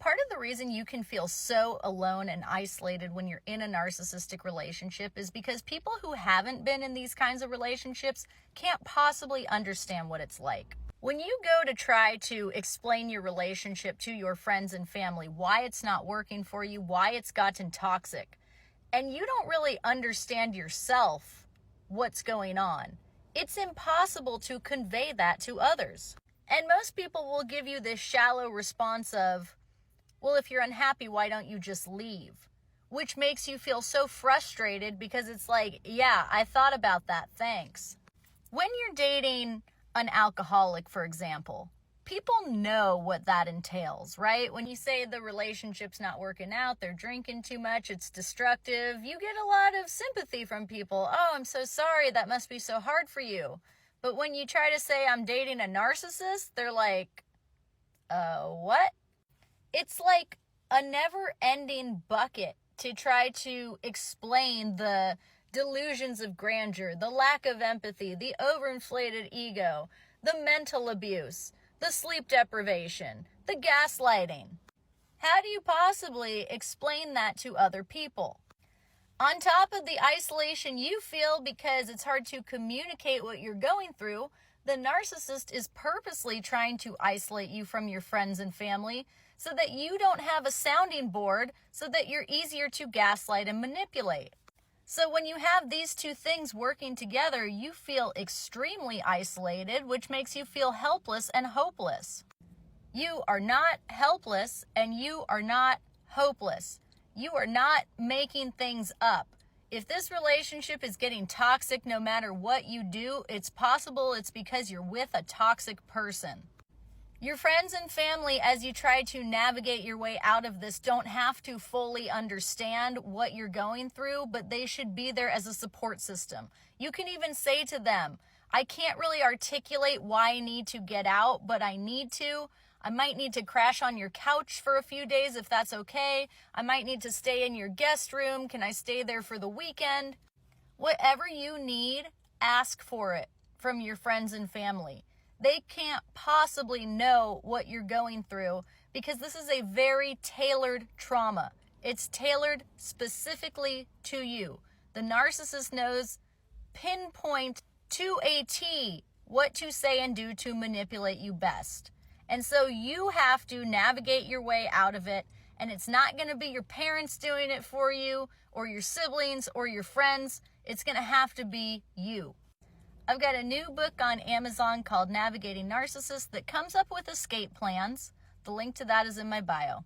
part of the reason you can feel so alone and isolated when you're in a narcissistic relationship is because people who haven't been in these kinds of relationships can't possibly understand what it's like. When you go to try to explain your relationship to your friends and family, why it's not working for you, why it's gotten toxic, and you don't really understand yourself what's going on, it's impossible to convey that to others. And most people will give you this shallow response of, well, if you're unhappy, why don't you just leave? Which makes you feel so frustrated because it's like, yeah, I thought about that, thanks. When you're dating an alcoholic, for example, people know what that entails, right? When you say the relationship's not working out, they're drinking too much, it's destructive, you get a lot of sympathy from people. Oh, I'm so sorry, that must be so hard for you. But when you try to say I'm dating a narcissist, they're like, what? It's like a never-ending bucket to try to explain the delusions of grandeur, the lack of empathy, the overinflated ego, the mental abuse, the sleep deprivation, the gaslighting. How do you possibly explain that to other people? On top of the isolation you feel because it's hard to communicate what you're going through, the narcissist is purposely trying to isolate you from your friends and family so that you don't have a sounding board, so that you're easier to gaslight and manipulate. So when you have these two things working together, you feel extremely isolated, which makes you feel helpless and hopeless. You are not helpless and you are not hopeless. You are not making things up. If this relationship is getting toxic no matter what you do, it's possible it's because you're with a toxic person. Your friends and family, as you try to navigate your way out of this, don't have to fully understand what you're going through, but they should be there as a support system. You can even say to them, I can't really articulate why I need to get out, but I need to. I might need to crash on your couch for a few days if that's okay. I might need to stay in your guest room. Can I stay there for the weekend? Whatever you need, ask for it from your friends and family. They can't possibly know what you're going through because this is a very tailored trauma. It's tailored specifically to you. The narcissist knows pinpoint to a T what to say and do to manipulate you best. And so you have to navigate your way out of it, and it's not going to be your parents doing it for you or your siblings or your friends. It's going to have to be you. I've got a new book on Amazon called Navigating Narcissists that comes up with escape plans. The link to that is in my bio.